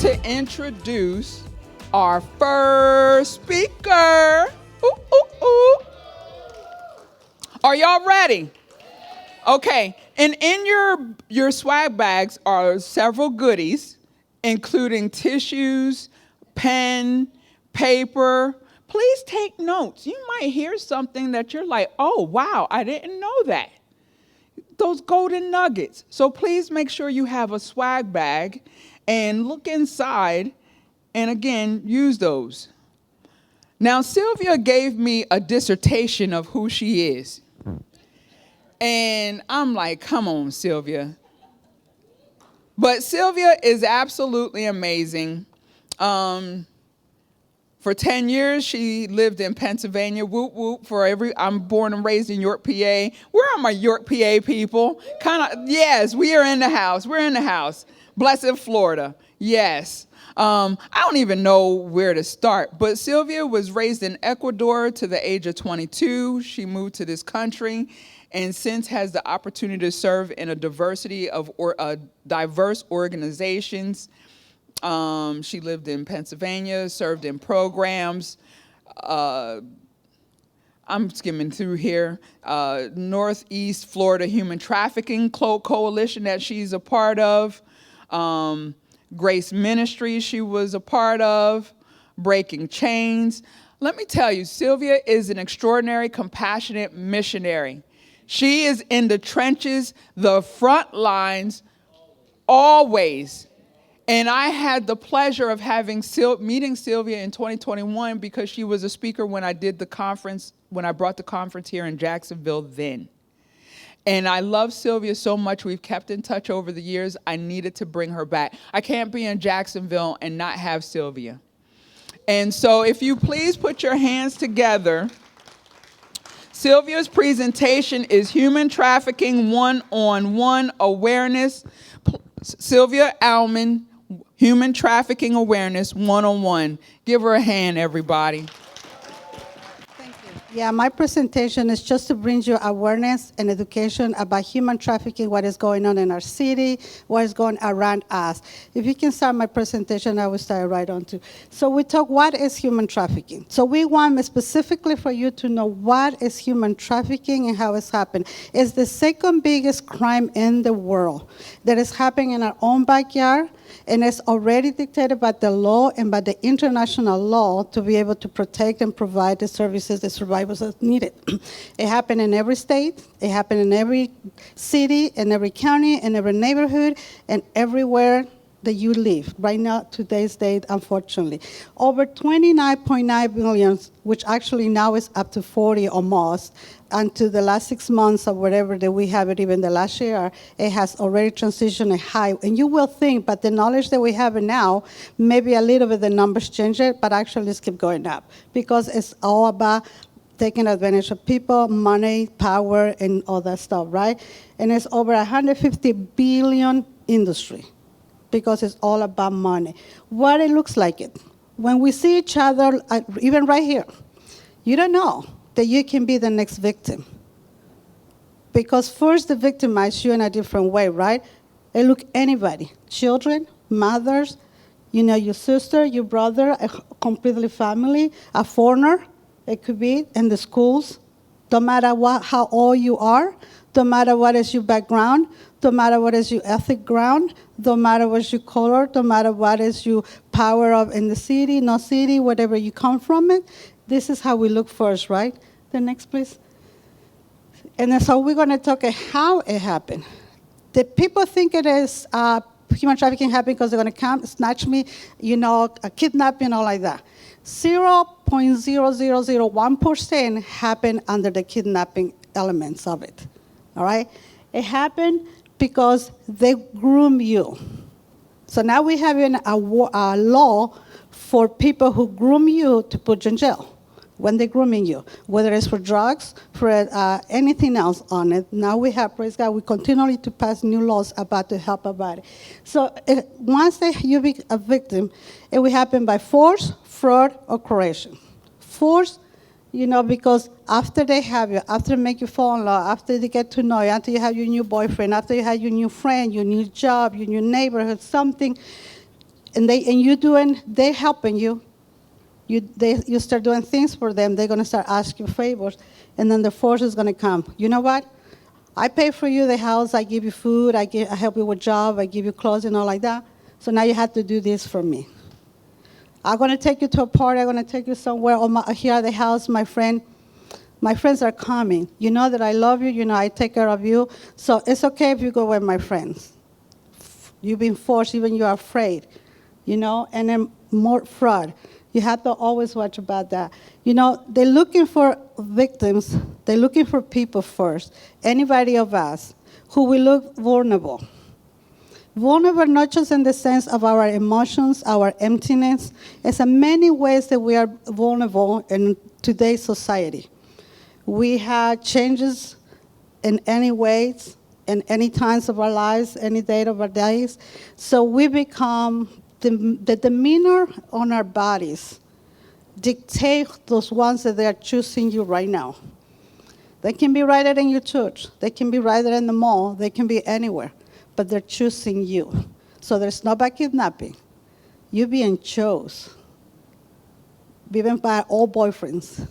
to introduce our first speaker. Ooh, ooh, ooh. Are y'all ready? Okay, and in your swag bags are several goodies, including tissues, pen, paper. Please take notes. You might hear something that you're like, oh, wow, I didn't know that. Those golden nuggets. So please make sure you have a swag bag and look inside and, again, use those. Now, Silvia gave me a dissertation of who she is. And I'm like, come on, Silvia. But Silvia is absolutely amazing. For 10 years, she lived in Pennsylvania. Whoop, whoop. I'm born and raised in York, PA. Where are my York, PA people? Yes, we are in the house. We're in the house. Blessed Florida. Yes. I don't even know where to start. But Silvia was raised in Ecuador to the age of 22. She moved to this country and since has the opportunity to serve in a diversity of diverse organizations. She lived in Pennsylvania, served in programs. I'm skimming through here. Northeast Florida Human Trafficking Coalition that she's a part of. Grace Ministries she was a part of. Breaking Chains. Let me tell you, Silvia is an extraordinary, compassionate missionary. She is in the trenches, the front lines, always. And I had the pleasure of meeting Silvia in 2021 because she was a speaker when I did the conference, when I brought the conference here in Jacksonville then. And I love Silvia so much. We've kept in touch over the years. I needed to bring her back. I can't be in Jacksonville and not have Silvia. And so if you please put your hands together. Silvia's presentation is Human Trafficking One-on-One Awareness. Silvia Almond, Human Trafficking Awareness One-on-One. Give her a hand, everybody. Thank you. Yeah, my presentation is just to bring you awareness and education about human trafficking, what is going on in our city, what is going around us. If you can start my presentation, I will start right on to. So we talk, what is human trafficking? So we want specifically for you to know what is human trafficking and how it's happened. It's the second biggest crime in the world that is happening in our own backyard, and it's already dictated by the law and by the international law to be able to protect and provide the services the survivors are needed. It happened in every state, it happened in every city, in every county, in every neighborhood, and everywhere that you live. Right now, today's date, unfortunately. Over 29.9 billion, which actually now is up to 40 almost, and to the last 6 months or whatever that we have it, even the last year, it has already transitioned a high. And you will think, but the knowledge that we have now, maybe a little bit the numbers change it, but actually it's keep going up because it's all about taking advantage of people, money, power, and all that stuff, right? And it's over 150 billion industry because it's all about money. What it looks like it. When we see each other, even right here, you don't know that you can be the next victim. Because first they victimize you in a different way, right? They look anybody, children, mothers, your sister, your brother, a completely family, a foreigner, it could be in the schools, no matter how old you are, no matter what is your background, no matter what is your ethnic ground, no matter what is your color, no matter what is your power of in the city, no city, whatever you come from it. This is how we look first, right? The next, please. And then so we're going to talk about how it happened. The people think it is human trafficking happened because they're going to come, snatch me, a kidnapping, all like that. 0.0001% happened under the kidnapping elements of it, all right? It happened because they groom you. So now we have a law for people who groom you to put you in jail when they're grooming you, whether it's for drugs, for anything else on it. Now we have, praise God, we continually to pass new laws about to help about it. So once you be a victim, it will happen by force, fraud, or coercion. Force, because after they have you, after they make you fall in love, after they get to know you, after you have your new boyfriend, after you have your new friend, your new job, your new neighborhood, something, and they're helping you. You start doing things for them, they're going to start asking favors, and then the force is going to come. You know what? I pay for you the house, I give you food, I help you with job, I give you clothes and all like that. So now you have to do this for me. I'm going to take you to a party, I'm going to take you somewhere. Here at the house, my friends are coming. You know that I love you, you know I take care of you. So it's okay if you go with my friends. You've been forced, even you're afraid. You know, and then more fraud. You have to always watch about that. You know, they're looking for victims. They're looking for people first. Anybody of us who will look vulnerable. Vulnerable not just in the sense of our emotions, our emptiness. It's in many ways that we are vulnerable in today's society. We have changes in any ways, in any times of our lives, any day of our days. So we become the demeanor on our bodies dictate those ones that they are choosing you right now. They can be right there in your church. They can be right there in the mall. They can be anywhere. But they're choosing you. So there's no back kidnapping. You're being chose. Even by old boyfriends.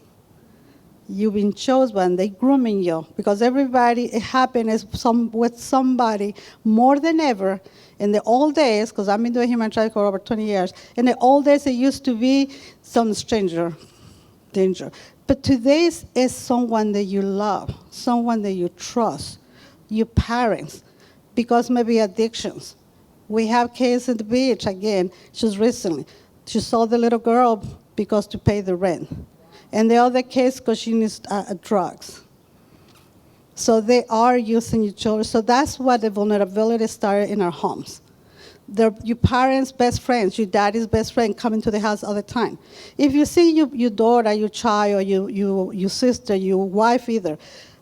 You've been chosen. They're grooming you. Because everybody, it happens with somebody more than ever. In the old days, because I've been doing human trafficking for over 20 years, in the old days it used to be some stranger danger. But today is someone that you love, someone that you trust, your parents, because maybe addictions. We have case at the beach, again, just recently. She sold the little girl because to pay the rent. And the other case because she needs drugs. So they are using your children. So that's what the vulnerability started in our homes. Your parents' best friends, your daddy's best friend coming to the house all the time. If you see your daughter, your child, your sister, your wife either,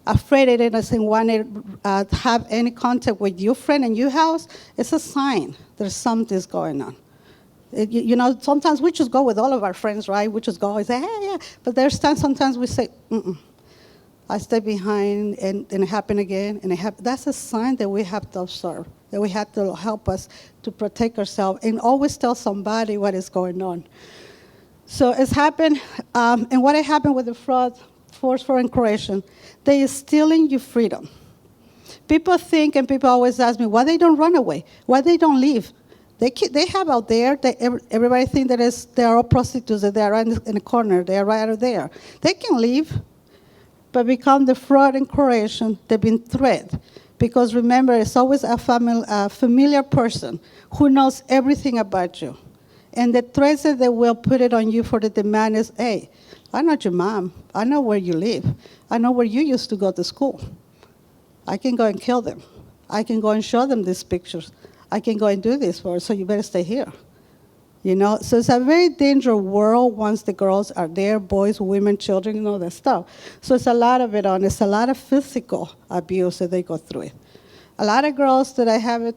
afraid they doesn't want to have any contact with your friend in your house, it's a sign there's something's going on. You know, sometimes we just go with all of our friends, right? We just go and say, hey, yeah. But there's times sometimes we say, I stay behind, and it happen again, and that's a sign that we have to observe, that we have to help us to protect ourselves, and always tell somebody what is going on. So it's happened, and what happened with the fraud, forceful incarceration, they are stealing your freedom. People think, and people always ask me, why they don't run away? Why they don't leave? They have out there, everybody think that they are all prostitutes, that they are right in the corner, they are right out there. They can leave. But become the fraud and corruption, they've been threatened. Because remember, it's always a familiar person who knows everything about you. And the threats that they will put it on you for the demand is, hey, I'm not your mom. I know where you live. I know where you used to go to school. I can go and kill them. I can go and show them these pictures. I can go and do this for you, so you better stay here. You know, so it's a very dangerous world once the girls are there, boys, women, children, you know, that stuff. So it's a lot of it on. It's a lot of physical abuse that they go through it. A lot of girls that I have it,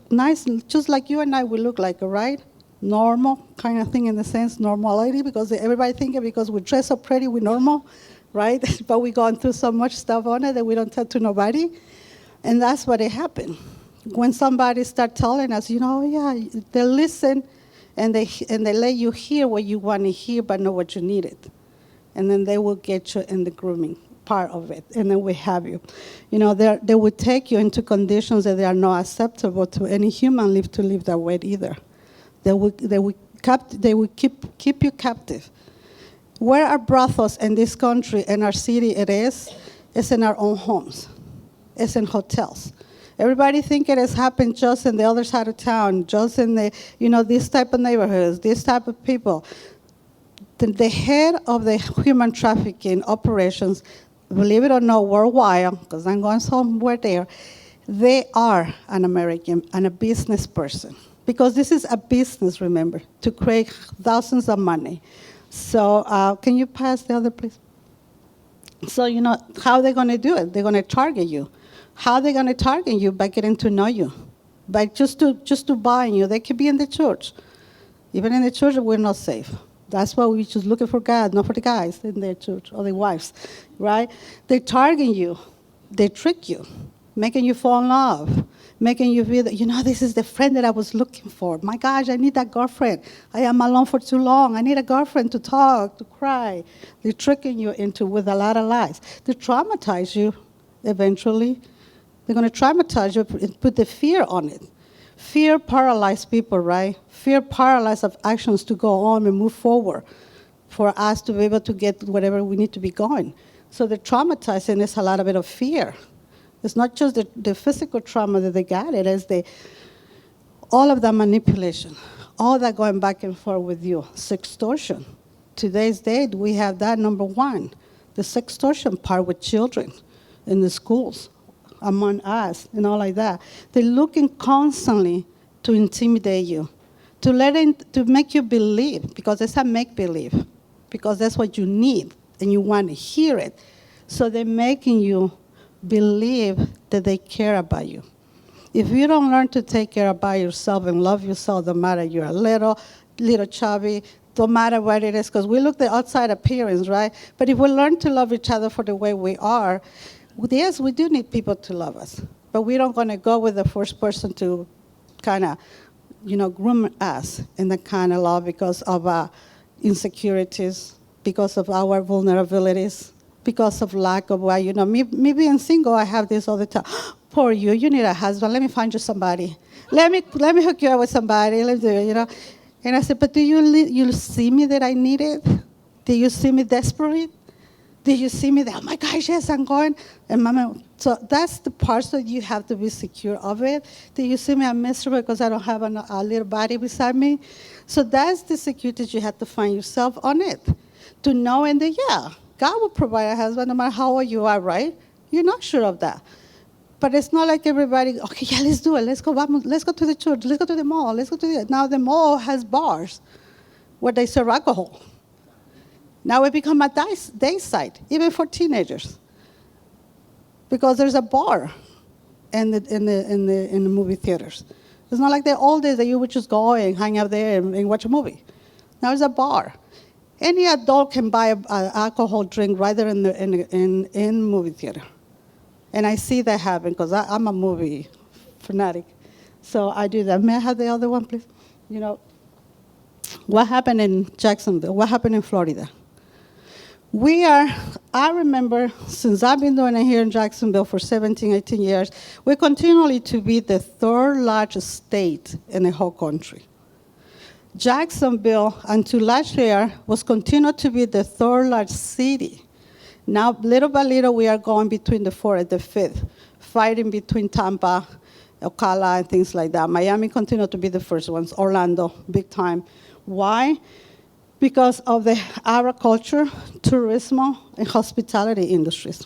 nice, just like you and I, we look like, right? Normal kind of thing in the sense, normality, because everybody thinking because we dress so pretty, we're normal, right? But we're going through so much stuff on it that we don't tell to nobody. And that's what it happened. When somebody start telling us, you know, yeah, they listen, and they let you hear what you want to hear, but not what you needed. And then they will get you in the grooming part of it, and then we have you. You know, they will take you into conditions that they are not acceptable to any human live to live that way either. They will keep you captive. Where are brothels in this country, in our city it is in our own homes. It's in hotels. Everybody think it has happened just in the other side of town, just in the, you know, this type of neighborhoods, this type of people. The head of the human trafficking operations, believe it or not, worldwide, because I'm going somewhere there, they are an American and a business person. Because this is a business, remember, to create thousands of money. So can you pass the other, please? So, you know, how are they going to do it? They're going to target you. How are they going to target you? By getting to know you. By just to buying you. They could be in the church. Even in the church, we're not safe. That's why we're just looking for God, not for the guys in their church or the wives, right? They target you. They trick you, making you fall in love, making you feel that, this is the friend that I was looking for. My gosh, I need that girlfriend. I am alone for too long. I need a girlfriend to talk, to cry. They're tricking you into with a lot of lies. They traumatize you eventually. They're going to traumatize you and put the fear on it. Fear paralyzes people, right? Fear paralyzes actions to go on and move forward for us to be able to get whatever we need to be going. So the traumatizing is a lot of bit of fear. It's not just the physical trauma that they got, it is all of that manipulation, all that going back and forth with you. Sextortion. Today's date, we have that number one, the sextortion part with children in the schools, among us, and all like that. They're looking constantly to intimidate you, to make you believe, because it's a make-believe, because that's what you need, and you want to hear it. So they're making you believe that they care about you. If you don't learn to take care about yourself and love yourself, no matter you're a little chubby, no matter what it is, because we look at the outside appearance, right? But if we learn to love each other for the way we are, yes, we do need people to love us. But we don't want to go with the first person to kind of, groom us in the kind of love because of our insecurities, because of our vulnerabilities, because of lack of me being single, I have this all the time. Poor you need a husband. Let me find you somebody. Let me hook you up with somebody. Let's do it, And I said, but do you see me that I need it? Do you see me desperate? Do you see me that, oh my gosh, yes, I'm going? And Mama, so that's the part that you have to be secure of it. Do you see me, I'm miserable because I don't have a little body beside me? So that's the security that you have to find yourself on it. To know and God will provide a husband no matter how old you are, right? You're not sure of that. But it's not like everybody, okay, yeah, let's do it. Let's go to the church. Let's go to the mall. Now the mall has bars where they serve alcohol. Now it become a day site, even for teenagers. Because there's a bar in the movie theaters. It's not like the old days that you would just go and hang out there and watch a movie. Now it's a bar. Any adult can buy an alcohol drink right there in the movie theater. And I see that happen because I'm a movie fanatic. So I do that. May I have the other one, please? What happened in Jacksonville? What happened in Florida? I remember, since I've been doing it here in Jacksonville for 17, 18 years, we continually to be the third largest state in the whole country. Jacksonville, until last year, was continued to be the third largest city. Now, little by little, we are going between the fourth and the fifth, fighting between Tampa, Ocala, and things like that. Miami continued to be the first ones, Orlando, big time. Why? Because of the agriculture, tourism, and hospitality industries.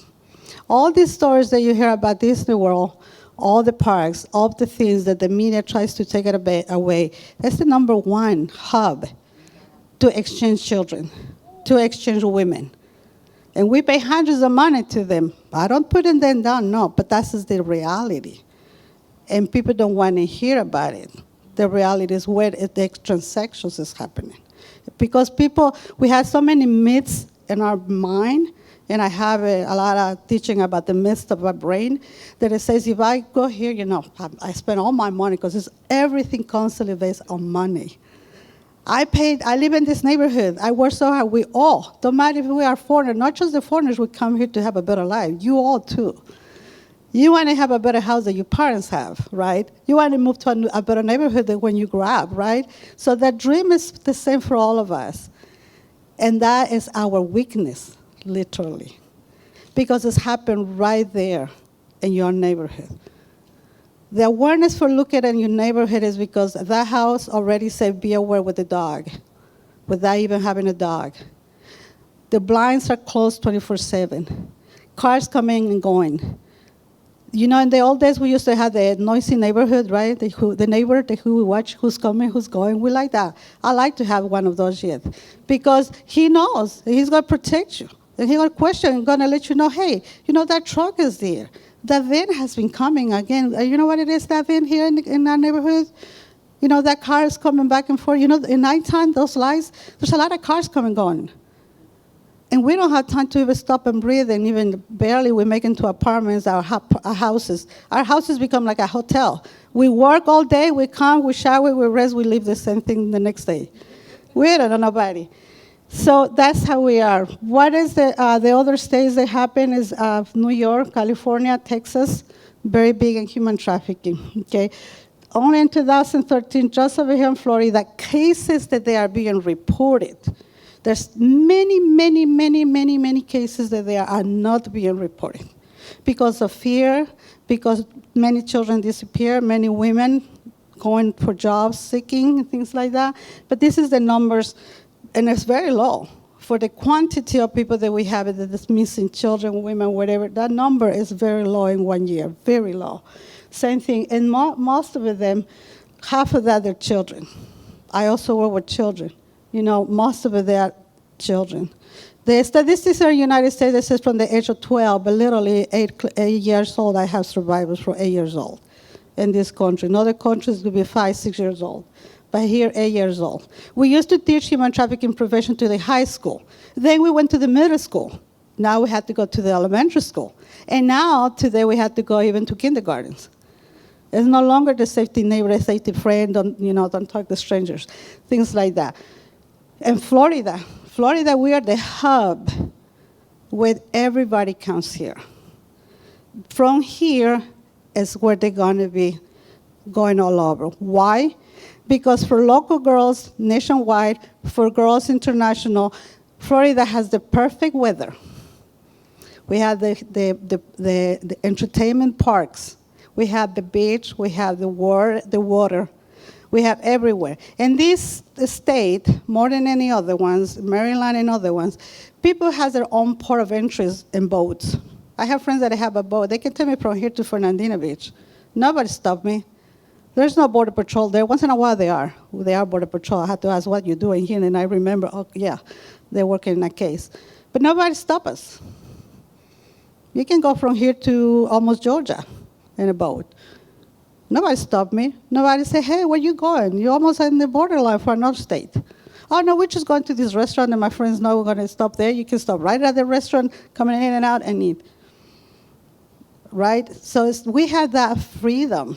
All these stories that you hear about Disney World, all the parks, all the things that the media tries to take it away, that's the number one hub to exchange children, to exchange women. And we pay hundreds of money to them. I don't put them down, no, but that's just the reality. And people don't want to hear about it. The reality is where the transactions is happening. Because we have so many myths in our mind, and I have a lot of teaching about the myths of our brain, that it says if I go here, I spend all my money because it's everything constantly based on money. I live in this neighborhood. I work so hard. We all, no matter if we are foreigners, not just the foreigners, we come here to have a better life. You all too. You want to have a better house than your parents have, right? You want to move to a better neighborhood than when you grow up, right? So that dream is the same for all of us. And that is our weakness, literally. Because it's happened right there in your neighborhood. The awareness for looking at your neighborhood is because that house already said be aware with the dog, without even having a dog. The blinds are closed 24/7. Cars coming and going. In the old days, we used to have the noisy neighborhood, right? The neighbor who we watch who's coming, who's going. We like that. I like to have one of those yet. Because he knows he's going to protect you. And he's going to question and going to let you know, hey, that truck is there. That van has been coming again. You know what it is, that van here in our neighborhood? That car is coming back and forth. In nighttime, those lights, there's a lot of cars coming and going. And we don't have time to even stop and breathe, and even barely we make into apartments, our houses. Our houses become like a hotel. We work all day, we come, we shower, we rest, we leave the same thing the next day. We don't know nobody. So that's how we are. What is the other states that happen is New York, California, Texas, very big in human trafficking, okay? Only in 2013, just over here in Florida, cases that they are being reported. There's many cases that they are not being reported because of fear, because many children disappear, many women going for jobs, seeking, things like that. But this is the numbers, and it's very low. For the quantity of people that we have that is missing, children, women, whatever, that number is very low in 1 year, very low. Same thing, and most of them, half of that are children. I also work with children. You know, most of it, they are children. The statistics in the United States, it says from the age of 12, but literally 8 years old, I have survivors from 8 years old in this country. In other countries, it could be 5, 6 years old. But here, 8 years old. We used to teach human trafficking prevention to the high school. Then we went to the middle school. Now we had to go to the elementary school. And now, today, we have to go even to kindergartens. It's no longer the safety neighbor, the safety friend, don't talk to strangers, things like that. In Florida, we are the hub where everybody comes here. From here is where they're going to be going all over. Why? Because for local girls nationwide, for girls international, Florida has the perfect weather. We have the entertainment parks. We have the beach, we have the water, we have everywhere. And this state, more than any other ones, Maryland and other ones, people have their own port of entries in boats. I have friends that have a boat. They can take me from here to Fernandina Beach. Nobody stopped me. There's no border patrol there. Once in a while they are. They are border patrol. I had to ask what you're doing here, and I remember, oh yeah, they're working in a case. But nobody stopped us. You can go from here to almost Georgia in a boat. Nobody stopped me. Nobody said, hey, where you going? You're almost in the borderline for another state. Oh, no, we're just going to this restaurant, and my friends know we're going to stop there. You can stop right at the restaurant, coming in and out, and eat. Right? So we have that freedom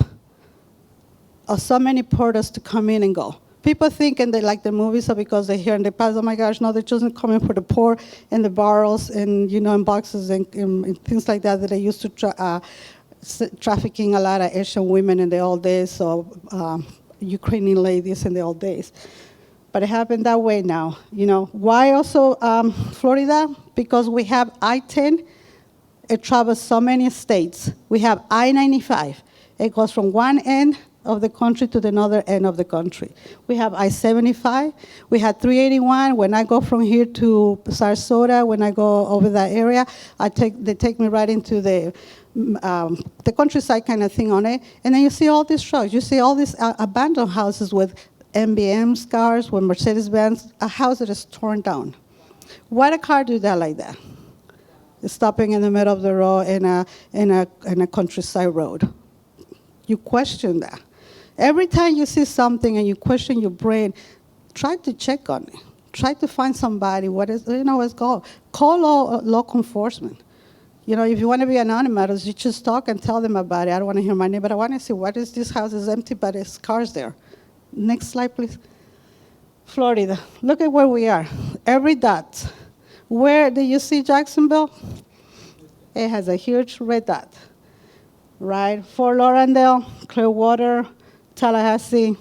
of so many portals to come in and go. People think, and they like the movies, so because they hear in the past, oh my gosh, no, they're just coming for the poor in the barrels and, in boxes and things like that they used to trafficking a lot of Asian women in the old days, or Ukrainian ladies in the old days. But it happened that way now. Why also Florida? Because we have I-10. It travels so many states. We have I-95. It goes from one end of the country to the other end of the country. We have I-75. We have 381. When I go from here to Sarasota, when I go over that area, they take me right into the countryside kind of thing on it. And then you see all these trucks. You see all these abandoned houses with MBM cars, with Mercedes-Benz, a house that is torn down. Why a car do that like that? It's stopping in the middle of the road in a countryside road. You question that. Every time you see something and you question your brain, try to check on it. Try to find somebody, what's called. Call local enforcement. If you want to be anonymous, you just talk and tell them about it. I don't want to hear my name, but I want to see what is this house is empty, but there's cars there. Next slide, please. Florida. Look at where we are. Every dot. Where do you see Jacksonville? It has a huge red dot. Right? Fort Lauderdale, Clearwater, Tallahassee,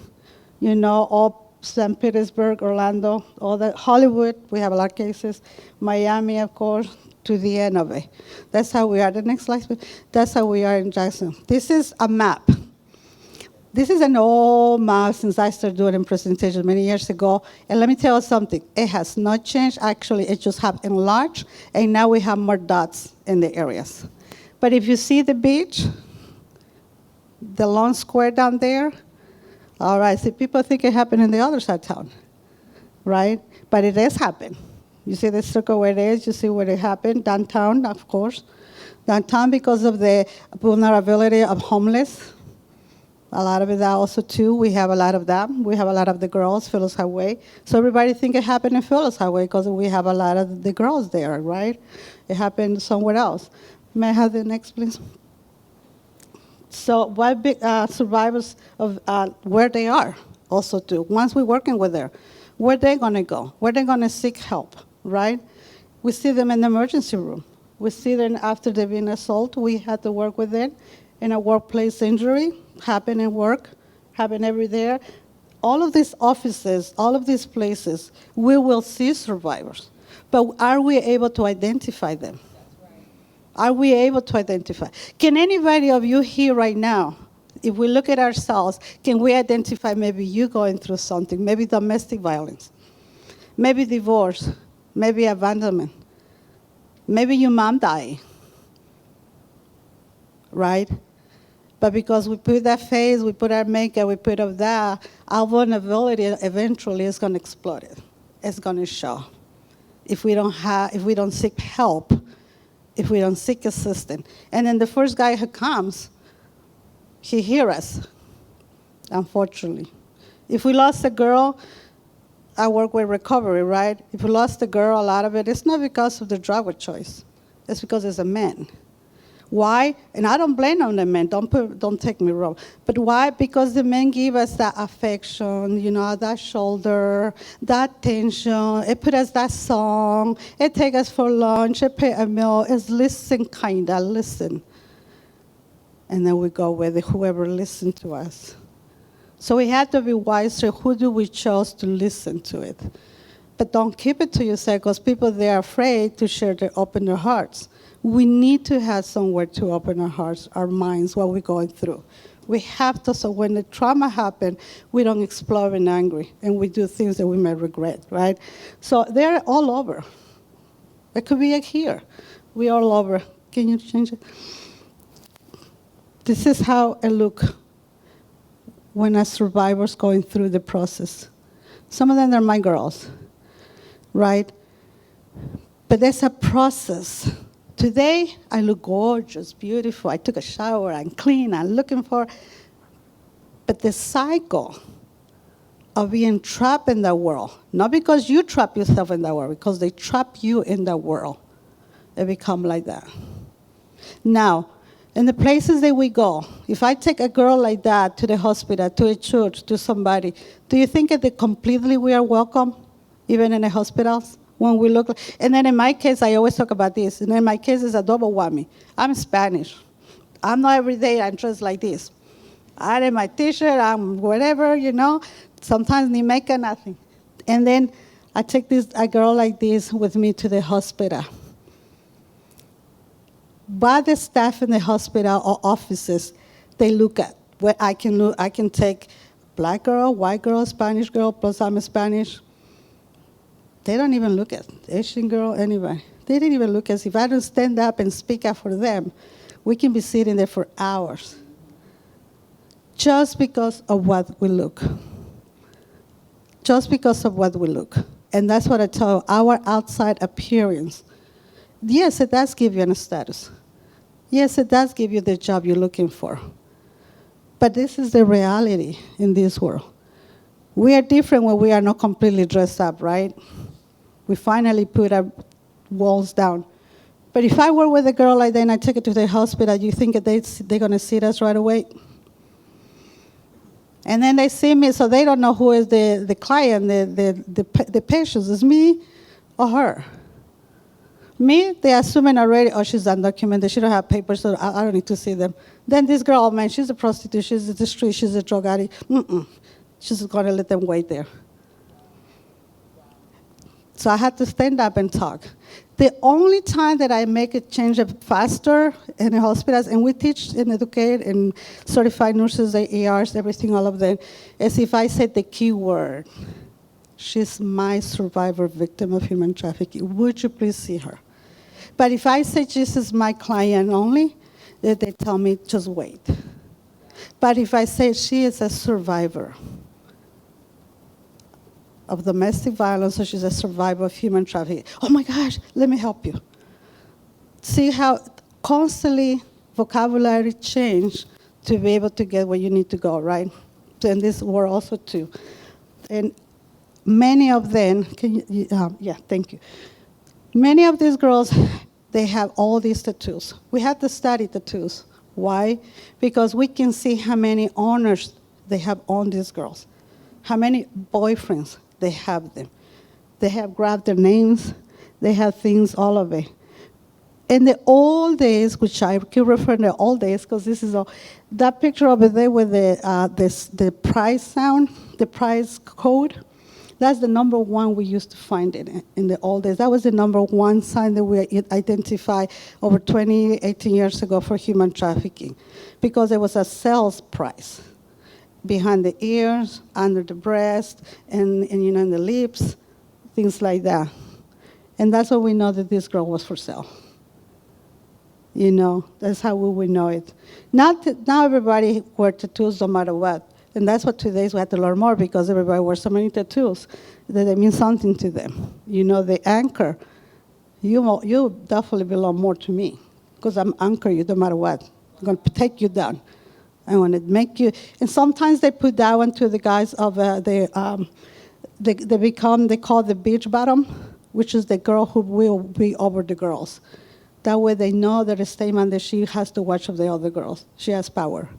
all St. Petersburg, Orlando, all that. Hollywood, we have a lot of cases. Miami, of course, to the end of it. That's how we are. The next slide, please. That's how we are in Jackson. This is a map. This is an old map since I started doing presentations many years ago. And let me tell you something. It has not changed. Actually, it just have enlarged. And now we have more dots in the areas. But if you see the beach, the long square down there, all right, see, people think it happened in the other side of town, right? But it does happen. You see the circle where it is, you see where it happened, downtown, of course. Downtown because of the vulnerability of homeless, A lot of it also too. We have a lot of them. We have a lot of the girls, Phyllis Highway. So everybody think it happened in Phyllis Highway because we have a lot of the girls there, right? It happened somewhere else. May I have the next, please? So why big survivors of where they are also too. Once we're working with them, where they gonna go? Where they gonna seek help, right? We see them in the emergency room. We see them after they've been assaulted. We had to work with them in a workplace injury, happen in work, happen everywhere. All of these offices, all of these places, we will see survivors. But are we able to identify them? Are we able to identify? Can anybody of you here right now, if we look at ourselves, can we identify maybe you going through something, maybe domestic violence, maybe divorce, maybe abandonment, maybe your mom died, right? But because we put that face, we put our makeup, we put up that, our vulnerability eventually is going to explode. It's going to show. If we don't seek help, if we don't seek assistance. And then the first guy who comes, he hears us, unfortunately. If we lost a girl, I work with recovery, right? If we lost a girl, a lot of it, it's not because of the drug of choice. It's because it's a man. Why? And I don't blame on the men, don't take me wrong. But why? Because the men give us that affection, that shoulder, that attention. It put us that song. It take us for lunch. It pay a meal. It's listen, listen. And then we go with whoever listens to us. So we have to be wiser. Who do we choose to listen to it? But don't keep it to yourself, because people, they're afraid to open their hearts. We need to have somewhere to open our hearts, our minds, what we're going through. We have to, so when the trauma happens, we don't explode in anger, and we do things that we may regret, right? So they're all over. It could be here. We're all over. Can you change it? This is how it looks when a survivor's going through the process. Some of them are my girls, right? But there's a process. Today, I look gorgeous, beautiful. I took a shower, I'm clean, I'm looking for. But the cycle of being trapped in that world, not because you trap yourself in that world, because they trap you in that world, it become like that. Now, in the places that we go, if I take a girl like that to the hospital, to a church, to somebody, do you think that completely we are welcome, even in the hospitals? When we look, and then in my case, I always talk about this, and in my case, it's a double whammy. I'm Spanish. I'm not every day I'm dressed like this. I have my t-shirt, I'm whatever, sometimes ni makeup, nothing. And then I take a girl like this with me to the hospital. But the staff in the hospital or offices, they look at what I can take black girl, white girl, Spanish girl, plus I'm Spanish. They don't even look at Asian girl, anybody. They didn't even look at. If I don't stand up and speak up for them, we can be sitting there for hours. Just because of what we look. Just because of what we look. And that's what I tell you, our outside appearance. Yes, it does give you a status. Yes, it does give you the job you're looking for. But this is the reality in this world. We are different when we are not completely dressed up, right? We finally put our walls down. But if I were with a girl like that and I take her to the hospital, you think that they're going to see us right away? And then they see me, so they don't know who is the client, the patient. Is me or her? Me, they're assuming already, she's undocumented, she don't have papers, so I don't need to see them. Then this girl, man, she's a prostitute, she's in the street, she's a drug addict. She's going to let them wait there. So I had to stand up and talk. The only time that I make a change faster in the hospitals, and we teach and educate and certified nurses, ARs, everything, all of them, is if I say the key word, she's my survivor victim of human trafficking. Would you please see her? But if I say this is my client only, they tell me just wait. But if I say she is a survivor of domestic violence, so she's a survivor of human trafficking. Oh my gosh, let me help you. See how constantly vocabulary change to be able to get where you need to go, right? So in this world also too. And many of them, thank you. Many of these girls, they have all these tattoos. We have to study tattoos. Why? Because we can see how many owners they have on these girls, how many boyfriends they have them. They have grabbed their names, they have things all of it. In the old days, which I keep referring to the old days, because this is all, that picture over there with the price sound, the price code, that's the number one we used to find in the old days. That was the number one sign that we identified over 18 years ago for human trafficking, because there was a sales price behind the ears, under the breast, and in the lips, things like that. And that's how we know that this girl was for sale. That's how we would know it. Now everybody wears tattoos no matter what. And that's what today's we have to learn more, because everybody wears so many tattoos that they mean something to them. The anchor, you definitely belong more to me, because I'm anchor you no matter what. I'm going to take you down. I want to make you, and sometimes they put that one to the guys of they call the beach bottom, which is the girl who will be over the girls. That way they know that a statement that she has to watch of the other girls. She has power.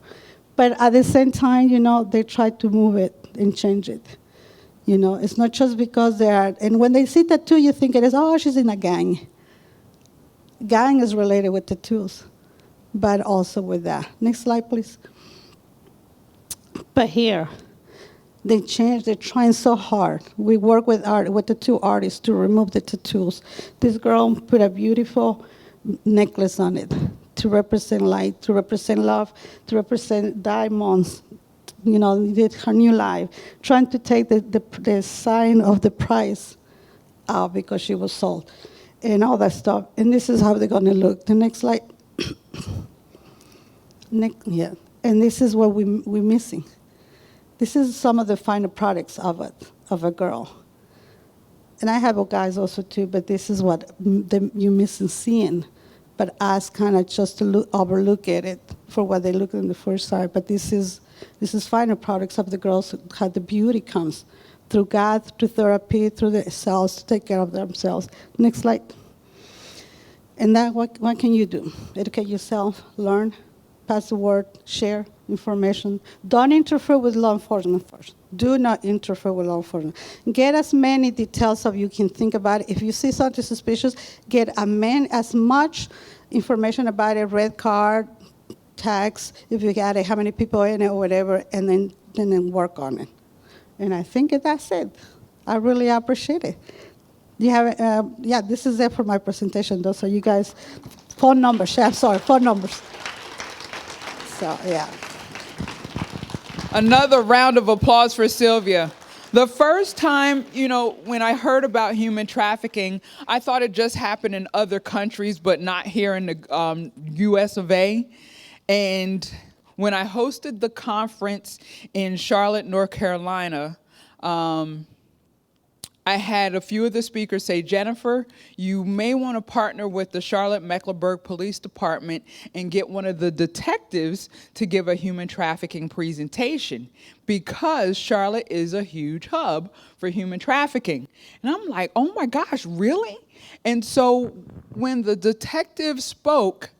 But at the same time, they try to move it and change it. It's not just because they are, and when they see tattoo, you think it is, oh, she's in a gang. Gang is related with tattoos, but also with that. Next slide, please. But here, they're trying so hard. We work with tattoo artists to remove the tattoos. This girl put a beautiful necklace on it to represent light, to represent love, to represent diamonds. Did her new life, trying to take the sign of the price out because she was sold, and all that stuff. And this is how they're going to look. The next slide. Yeah. And this is what we're missing. This is some of the final products of a girl. And I have guys also too, but this is what you're missing seeing. But us kind of just to overlook at it for what they look on the first side. But this is final products of the girls, how the beauty comes through God, through therapy, through the cells to take care of themselves. Next slide. And that, what can you do? Educate yourself, learn, pass the word, share information. Don't interfere with law enforcement first. Do not interfere with law enforcement. Get as many details as you can think about it. If you see something suspicious, get as much information about it, red card, tags, if you got it, how many people in it or whatever, and then work on it. And I think that's it. I really appreciate it. You have, this is it for my presentation, though. So you guys, phone numbers. I'm sorry, phone numbers. So, yeah. Another round of applause for Silvia. The first time, when I heard about human trafficking, I thought it just happened in other countries, but not here in the U.S. of A. And when I hosted the conference in Charlotte, North Carolina, I had a few of the speakers say, Jennifer, you may want to partner with the Charlotte-Mecklenburg Police Department and get one of the detectives to give a human trafficking presentation, because Charlotte is a huge hub for human trafficking. And I'm like, oh my gosh, really? And so when the detective spoke,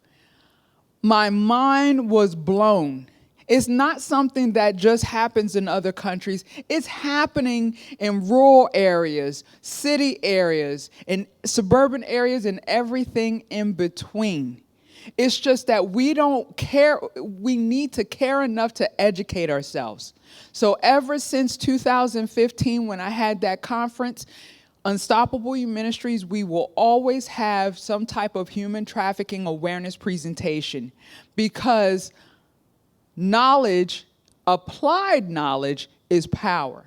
my mind was blown. It's not something that just happens in other countries. It's happening in rural areas, city areas, in suburban areas, and everything in between. It's just that we don't care. We need to care enough to educate ourselves. So ever since 2015, when I had that conference, Unstoppable Ministries, we will always have some type of human trafficking awareness presentation, because knowledge, applied knowledge, is power.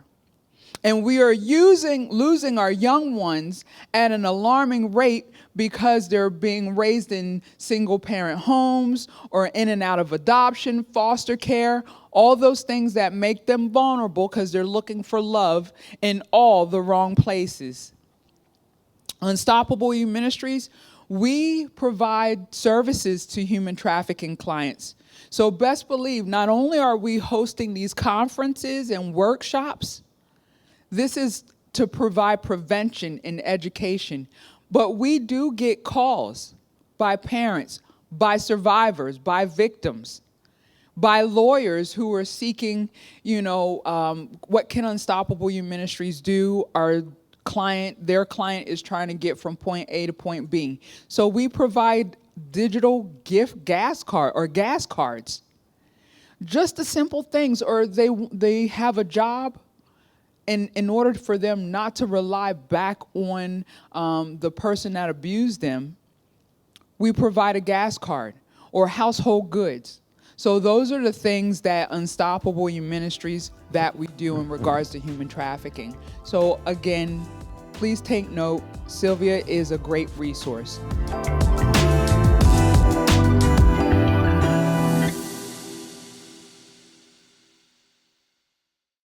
And we are losing our young ones at an alarming rate, because they're being raised in single-parent homes or in and out of adoption, foster care, all those things that make them vulnerable because they're looking for love in all the wrong places. Unstoppable Ministries, We provide services to human trafficking clients. So best believe, not only are we hosting these conferences and workshops, this is to provide prevention and education, but we do get calls by parents, by survivors, by victims, by lawyers who are seeking, what can Unstoppable You Ministries do? Their client is trying to get from point A to point B. So we provide digital gift gas cards. Just the simple things, or they have a job, and in order for them not to rely back on the person that abused them, we provide a gas card or household goods. So those are the things that Unstoppable You Ministries that we do in regards to human trafficking. So again, please take note, Silvia is a great resource.